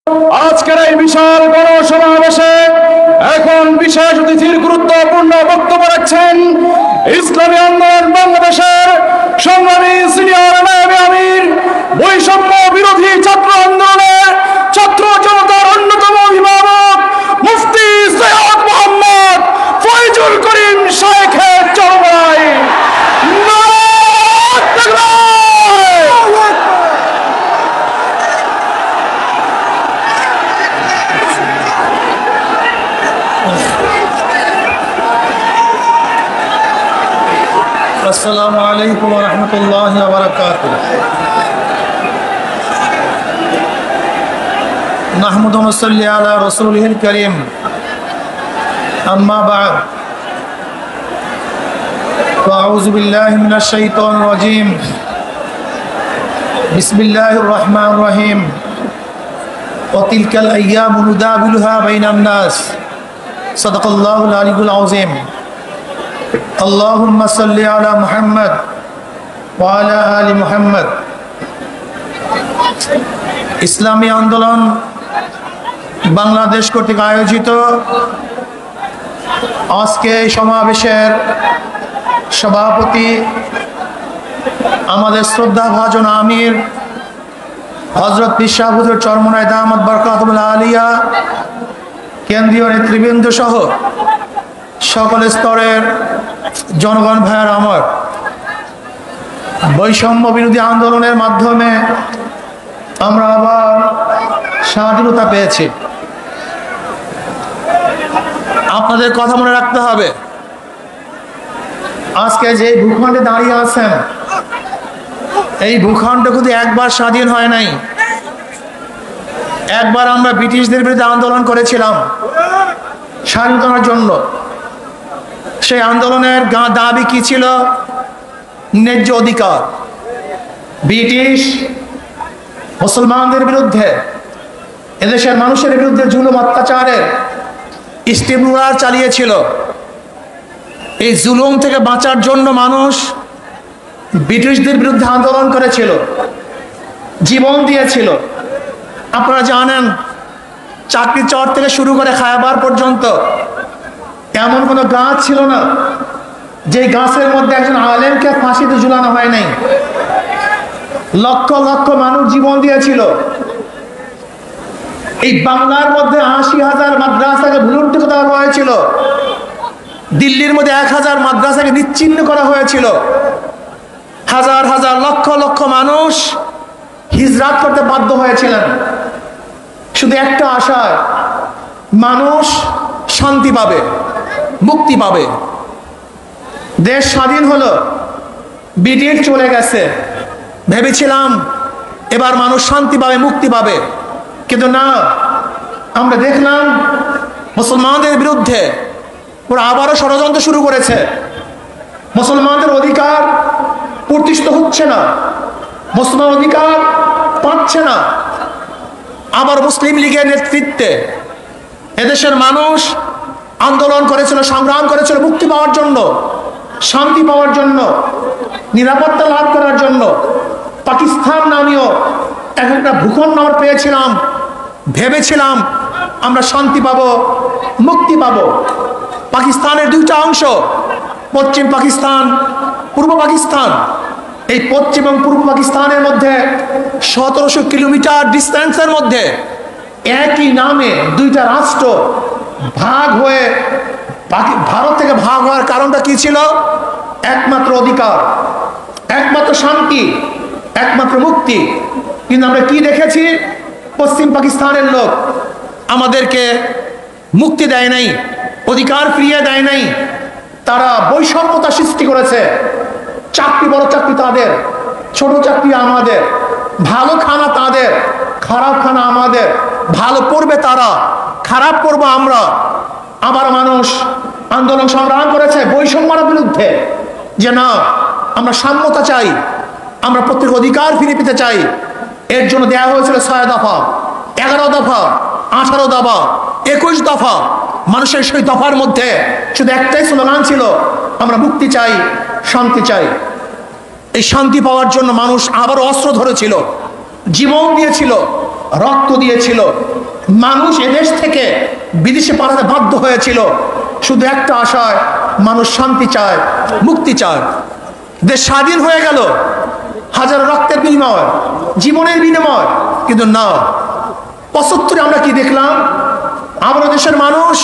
আজকের এই বিশাল গণসমাবেশে এখন বিশেষ অতিথির গুরুত্বপূর্ণ বক্তব্য রাখছেন ইসলামী আন্দোলন বাংলাদেশের সংগ্রামী সিনিয়র নায়েবে আমির, বৈষম্য বিরোধী ছাত্র আন্দোলনের ছাত্র জনতার অন্যতম অভিভাবক মুফতি সৈয়দ মোহাম্মদ ফয়জুল করিম শাইখের চরমায়। আসসালামু আলাইকুম ওয়া রাহমাতুল্লাহি ওয়া বারাকাতুহু। নাহমাদু ওয়া নুসাল্লি আলা রাসূলিহিল কারীম। আম্মা বা'দ। আউযু বিল্লাহি মিনাশ শাইতানির রাজীম। বিসমিল্লাহির রাহমানির রাহিম। ওয়া তিলকাল আইয়ামু নুদাবিলুহা বাইনান নাস। সাদাকাল্লাহুল আলিয়্যুল আযীম। আল্লাহুম্মা সাল্লি আলা মুহাম্মদ ওয়া আলা আলি মুহাম্মদ। ইসলামী আন্দোলন বাংলাদেশ কর্তৃক আয়োজিত আজকে এই সমাবেশের সভাপতি আমাদের শ্রদ্ধাভাজন আমির হযরত পীর সাহেব হুজুর চরমনায় দামাত বরকাতুল আলিয়া, কেন্দ্রীয় নেতৃবৃন্দ সহ সকল স্তরের জনগণ ভাইয়ের আমার, বৈষম্য বিরোধী আন্দোলনের মাধ্যমে আমরা আবার স্বাধীনতা পেয়েছি। আপনাদের কথা মনে রাখতে হবে, আজকে যে ভূখণ্ডে দাঁড়িয়ে আছেন এই ভূখণ্ড কিন্তু একবার স্বাধীন হয় নাই। একবার আমরা ব্রিটিশদের বিরুদ্ধে আন্দোলন করেছিলাম স্বাধীনতার জন্য। সেই আন্দোলনের দাবি কি ছিল? ন্যায্য অধিকার। ব্রিটিশ মুসলমানদের বিরুদ্ধে, এদেশের মানুষের বিরুদ্ধে জুলুম অত্যাচারের স্টিমুলার চালিয়েছিল। এই জুলুম থেকে বাঁচার জন্য মানুষ ব্রিটিশদের বিরুদ্ধে আন্দোলন করেছিল, জীবন দিয়েছিল। আপনারা জানেন, চাকরি চর থেকে শুরু করে খায়াবার পর্যন্ত এমন কোনো গাছ ছিল না যে গাছের মধ্যে একজন আলেমকে ফাঁসিতে ঝুলানো হয় নাই। লক্ষ লক্ষ মানুষ জীবন দিয়েছিল। এই বাংলার মধ্যে ৮০,০০০ মাদ্রাসাকে ভুলুন্ঠিত করা হয়েছিল। দিল্লির মধ্যে ১,০০০ মাদ্রাসাকে নিচ্ছিন্ন করা হয়েছিল। হাজার হাজার লক্ষ লক্ষ মানুষ হিজরাত করতে বাধ্য হয়েছিলেন শুধু একটা আশায়, মানুষ শান্তি পাবে, মুক্তি পাবে। দেশ স্বাধীন হলো, ব্রিটিশ চলে গেছে, ভেবেছিলাম এবার মানুষ শান্তি পাবে, মুক্তি পাবে। কিন্তু না, আমরা দেখলাম মুসলমানদের বিরুদ্ধে ওরা আবারও ষড়যন্ত্র শুরু করেছে। মুসলমানদের অধিকার প্রতিষ্ঠিত হচ্ছে না, মুসলমান অধিকার পাচ্ছে না। আবার মুসলিম লীগের নেতৃত্বে এদেশের মানুষ আন্দোলন করেছিল, সংগ্রাম করেছিল মুক্তি পাওয়ার জন্য, শান্তি পাওয়ার জন্য, নিরাপত্তা লাভ করার জন্য। পাকিস্তান নামীয় একটা ভূখণ্ড আমরা পেয়েছিলাম, ভেবেছিলাম আমরা শান্তি পাবো, মুক্তি পাবো। পাকিস্তানের দুইটা অংশ, পশ্চিম পাকিস্তান, পূর্ব পাকিস্তান। এই পশ্চিম এবং পূর্ব পাকিস্তানের মধ্যে ১৭০০ কিলোমিটার ডিস্টেন্সের মধ্যে একই নামে দুইটা রাষ্ট্র ভাগ হয়ে ভারত থেকে ভাগ হওয়ার কারণটা কি ছিল? একমাত্র অধিকার, একমাত্র শান্তি, একমাত্র মুক্তি। কিন্তু আমরা কি দেখেছি? পশ্চিম পাকিস্তানের লোক আমাদেরকে মুক্তি দেয় নাই, অধিকার ফিরিয়ে দেয় নাই। তারা বৈষম্যতা সৃষ্টি করেছে। চাকরি বড় চাকরি তাদের, ছোট চাকরি আমাদের, ভালো খানা তাদের, খারাপ খানা আমাদের। ভালো পড়বে তারা, খারাপ পড়বো আমরা। আবার মানুষ আন্দোলন সংগ্রাম করেছে বৈষম্যের বিরুদ্ধে, যে না, আমরা সাম্যতা চাই, আমরা প্রত্যেক অধিকার ফিরে পেতে চাই। এর জন্য দেওয়া হয়েছিল ৬ দফা, ১১ দফা, ১৮ দফা, ২১ দফা। মানুষের সেই দফার মধ্যে শুধু একটাই স্লোগান ছিল, আমরা মুক্তি চাই, শান্তি চাই। এই শান্তি পাওয়ার জন্য মানুষ আবার অস্ত্র ধরেছিল, জীবন দিয়েছিল, রক্ত দিয়েছিল। মানুষ এদেশ থেকে বিদেশে পালাতে বাধ্য হয়েছিল শুধু একটা আশায়, মানুষ শান্তি চায়, মুক্তি চায়। দেশ স্বাধীন হয়ে গেল হাজার রক্তের বিনিময়, জীবনের বিনিময়, কিন্তু না, ৭৫ আমরা কি দেখলাম? আমরা দেশের মানুষ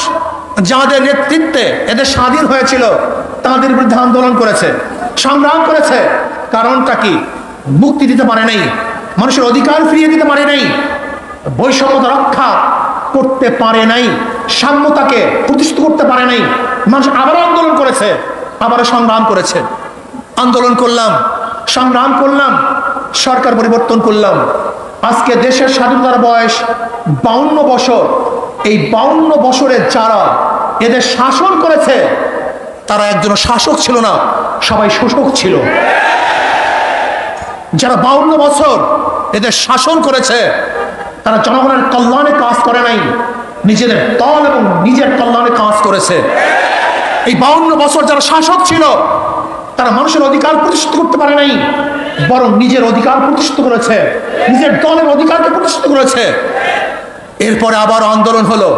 যাদের নেতৃত্বে এদের স্বাধীন হয়েছিল তাদের বিরুদ্ধে আন্দোলন করেছে, সংগ্রাম করেছে। কারণটা কি? মুক্তি দিতে পারে নাই, মানুষের অধিকার ফিরিয়ে দিতে পারে নাই, বৈষম্যতা রক্ষা করতে পারে নাই, সাম্যতাকে প্রতিষ্ঠিত করতে পারে নাই। মানুষ আবারও আন্দোলন করেছে, আবারও সংগ্রাম করেছে। আন্দোলন করলাম, সংগ্রাম করলাম, সরকার পরিবর্তন করলাম। আজকে দেশের স্বাধীনতার বয়স ৫২ বছর। এই ৫২ বছরে যারা এদের শাসন করেছে তারা একজন শাসক ছিল না, সবাই শোষক ছিল। যারা ৫২ বছর এদের শাসন করেছে তারা জনগণের কল্যাণে কাজ করে নাই, নিজেদের দল এবং নিজের কল্যাণে কাজ করেছে। এই ৫২ বছর যারা শাসক ছিল তারা মানুষের অধিকার প্রতিষ্ঠিত করতে পারে নাই, বরং নিজের অধিকার প্রতিষ্ঠিত করেছে, নিজের দলের অধিকারকে প্রতিষ্ঠিত করেছে। এরপরে আবার আন্দোলন হলো,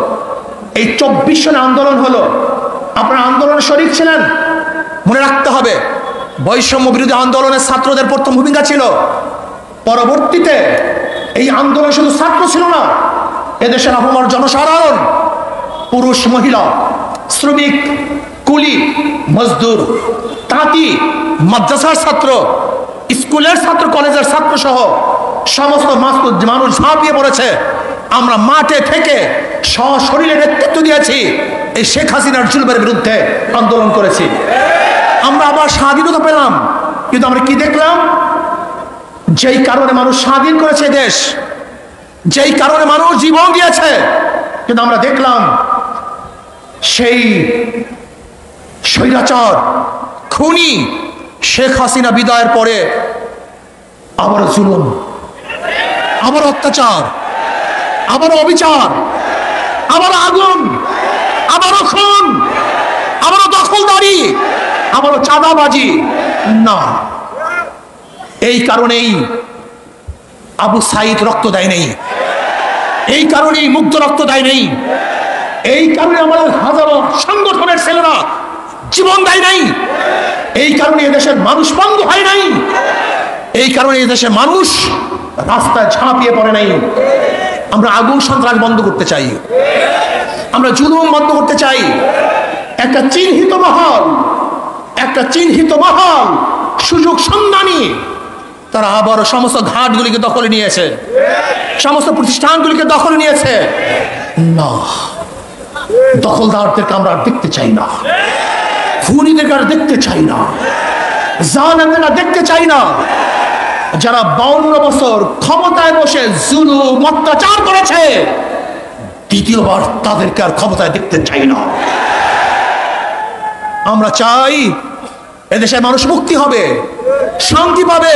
এই ২৪ সনে আন্দোলন হলো। আপনারা আন্দোলনে শরীক ছিলেন, মনে রাখতে হবে বৈষম্য বিরোধী আন্দোলনের ছাত্রদের প্রথম ভূমিকা ছিল। পরবর্তীতে এই আন্দোলন শুধু ছাত্র ছিল না, এদেশের আপামর জনসাধারণ, পুরুষ মহিলা, শ্রমিক, কুলি, মজদুর, তাঁতি, মাদ্রাসার ছাত্র, স্কুলের ছাত্র, কলেজের ছাত্র সহ সমস্ত মানুষ ঝাঁপিয়ে পড়েছে। আমরা মাঠে থেকে সশরীরে নেতৃত্ব দিয়েছি, এই শেখ হাসিনার জুলুমের বিরুদ্ধে আন্দোলন করেছি। আমরা আবার স্বাধীনতা পেলাম, কিন্তু আমরা কি দেখলাম? যেই কারণে মানুষ স্বাধীন করেছে দেশ, যেই কারণে মানুষ জীবন দিয়েছে, কিন্তু আমরা দেখলাম সেই স্বৈরাচার খুনি শেখ হাসিনা বিদায়ের পরে আবার জুলুম, আবার অত্যাচার, আবার অবিচার, আবার আগুন, আবারও খুন, আবারও দখলদারি, আবারও চাঁদাবাজি। না, এই কারণেই আবু সাইদ রক্ত দেয় নেই, এই কারণেই মুগ্ধ রক্ত দেয় নেই, এই কারণে আমাদের হাজারো সংগঠনের ছেলেরা জীবন দেয় নাই, এই কারণে এদেশের মানুষ বন্ধ হয় নাই, এই কারণে এদেশের মানুষ রাস্তায় ঝাঁপিয়ে পড়ে নাই। আমরা আগুন সন্ত্রাস বন্ধ করতে চাই, আমরা জুলুম বন্ধ করতে চাই। একটা চিহ্নিত মহল সুযোগ সন্ধানী তারা আবার সমস্ত ঘাটগুলিকে দখলে নিয়েছে, সমস্ত প্রতিষ্ঠানগুলিকে দখলে নিয়েছে। না, দখলদারদেরকে আমরা দেখতে চাই না, খুনিদেরকে আর দেখতে চাই না, জালেমদেরকে দেখতে চাই না। যারা ৫২ বছর ক্ষমতায় বসে জুলুম অত্যাচার করেছে, দ্বিতীয়বার তাদেরকে আর ক্ষমতায় দেখতে চাই না। আমরা চাই এদেশের মানুষ মুক্তি হবে, শান্তি পাবে।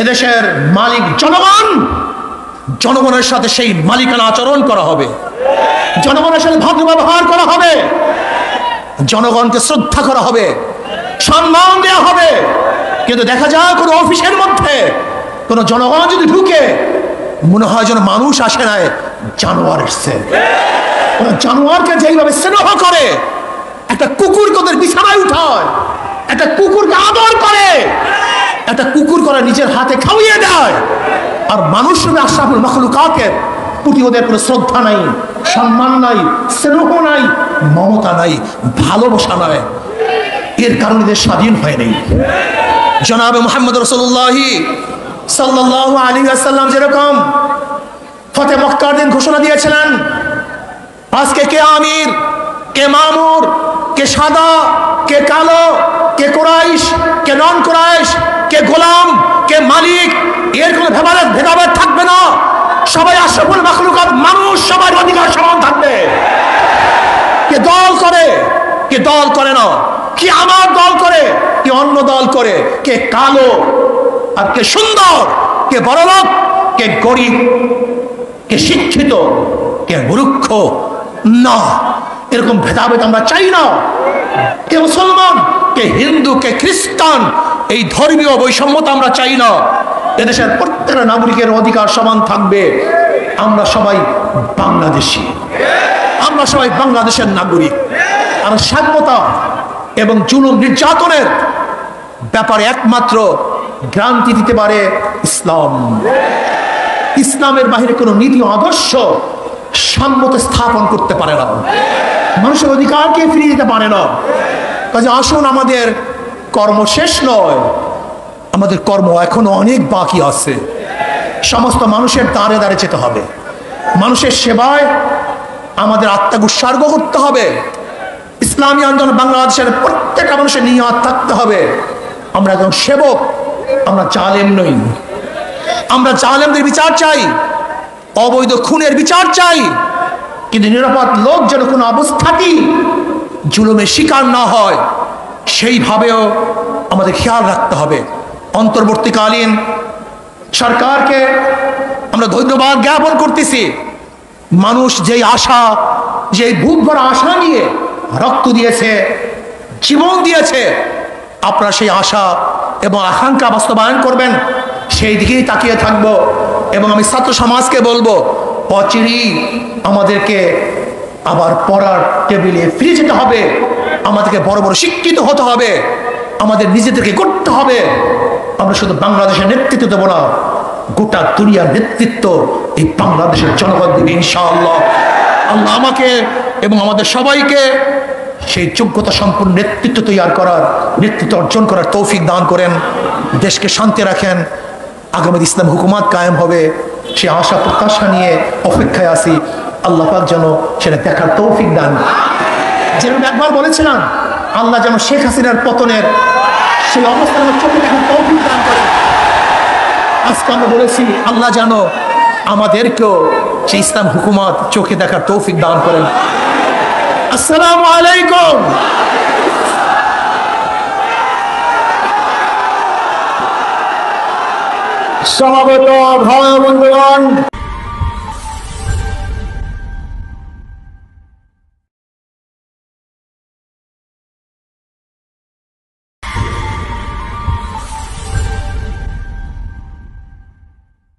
এদেশের মালিক জনগণ, জনগণের সাথে সেই মালিকানা আচরণ করা হবে, জনগণের সাথে ভদ্র ব্যবহার করা হবে, জনগণকে শ্রদ্ধা করা হবে, সম্মান দেওয়া হবে। কিন্তু দেখা যায় কোনো অফিসের মধ্যে কোনো জনগণ যদি ঢুকে, মনে হয় যেন মানুষ আসে নাই, জানোয়ার এসছে। জানোয়ারকে যেইভাবে স্নেহ করে, একটা কুকুরকে ওদের বিছানায় উঠায়, একটা কুকুরকে আদর করে, একটা কুকুর করে নিজের হাতে খাওয়িয়ে দেয়, আর মানুষ আশরাফুল মাখলুকাতের প্রতি ওদের কোনো শ্রদ্ধা নাই, সম্মান নাই, স্নেহ নাই, মমতা নাই, ভালোবাসা নাই। এর কারণে দেশ স্বাধীন হয় নাই। জনাবে মুহাম্মদ রাসূলুল্লাহ সাল্লাল্লাহু আলাইহি ওয়াসাল্লাম যেরকম ফতে মক্কার দিন ঘোষণা দিয়েছিলেন, আজকে কে আমির, কে মামুর, কে সাদা, কে কালো, কে কুরাইশ, কে নন কুরাইশ, কে গোলাম, কে মালিক, এর কোনো ভেদাভেদ থাকবে না। সবাই আশরাফুল মাখলুকাত মানুষ, সবার অধিকার সমান থাকবে। কে দল করে, কে দল করে না, কি আমার দল করে, কে অন্য দল করে, কে কালো আর কে সুন্দর, কে বড়লোক, কে গরিব, কে শিক্ষিত, কে মূর্খ, না, এরকম ভেদাভেদ আমরা চাই না। কে মুসলমান, কে হিন্দু, কে খ্রিস্টান, এই ধর্মীয় বৈষম্যতা আমরা চাই না। এদেশের প্রত্যেকটা নাগরিকের অধিকার সমান থাকবে। আমরা সবাই বাংলাদেশী, আমরা সবাই বাংলাদেশের নাগরিক। আর স্বাধীনতা এবং জুলুম নির্যাতনের ব্যাপারে একমাত্র গ্রান্তি দিতে পারে ইসলাম। ইসলামের বাহিরে কোনো নীতি আদর্শ সাম্যতা স্থাপন করতে পারে না, মানুষের অধিকারকে ফিরিয়ে দিতে পারে না। কাজে আসুন, আমাদের কর্ম শেষ নয়, আমাদের কর্ম এখনো অনেক বাকি আছে। সমস্ত মানুষের দ্বারে দ্বারে যেতে হবে, মানুষের সেবায় আমাদের আত্মাকে উৎসর্গ করতে হবে। ইসলামী আন্দোলন বাংলাদেশের প্রত্যেকটা মানুষের নিয়ত থাকতে হবে, আমরা একজন সেবক, আমরা জালেম নই। আমরা জালেমদের বিচার চাই, অবৈধ খুনের বিচার চাই, কিন্তু নিরাপদ লোক যেন কোনো অবস্থাতেই জুলুমের শিকার না হয় সেইভাবেও আমাদের খেয়াল রাখতে হবে। অন্তর্বর্তীকালীন সরকারকে আমরা ধন্যবাদ জ্ঞাপন করতেছি। মানুষ যেই আশা, যেই বুক ভরা আশা নিয়ে রক্ত দিয়েছে, জীবন দিয়েছে, আপনারা সেই আশা এবং আকাঙ্ক্ষা বাস্তবায়ন করবেন, সেই দিকেই তাকিয়ে থাকবো। এবং আমি ছাত্র সমাজকে বলবো, অচিরেই আমাদেরকে আবার পড়ার টেবিলে ফিরে যেতে হবে, আমাদেরকে বড় বড় শিক্ষিত হতে হবে, আমাদের নিজেদেরকে করতে হবে। আমরা শুধু বাংলাদেশের নেতৃত্ব দেবো না, গোটা দুনিয়ার নেতৃত্ব এই বাংলাদেশের জনগণ দিবে ইনশাআল্লাহ। আল্লাহ আমাকে এবং আমাদের সবাইকে সেই যোগ্যতা সম্পন্ন নেতৃত্ব তৈরি করার, নেতৃত্ব অর্জন করার তৌফিক দান করেন। দেশকে শান্তি রাখেন, আগামী ইসলাম হুকুমাত কায়েম হবে সে আশা প্রত্যাশা নিয়ে অপেক্ষায় আছি। আল্লাহ পাক যেন সেটা দেখার তৌফিক দান। যেরকম একবার বলেছিলাম, আল্লাহ যেন শেখ হাসিনার পতনের সেই অবস্থান চোখে দেখার তৌফিক দান করেন। আজকে আমরা বলেছি, আল্লাহ যেন আমাদেরকেও সেই ইসলাম হুকুমাত চোখে দেখার তৌফিক দান করেন। আসসালামু আলাইকুম। সমাগত ভাই বন্ধুগণ,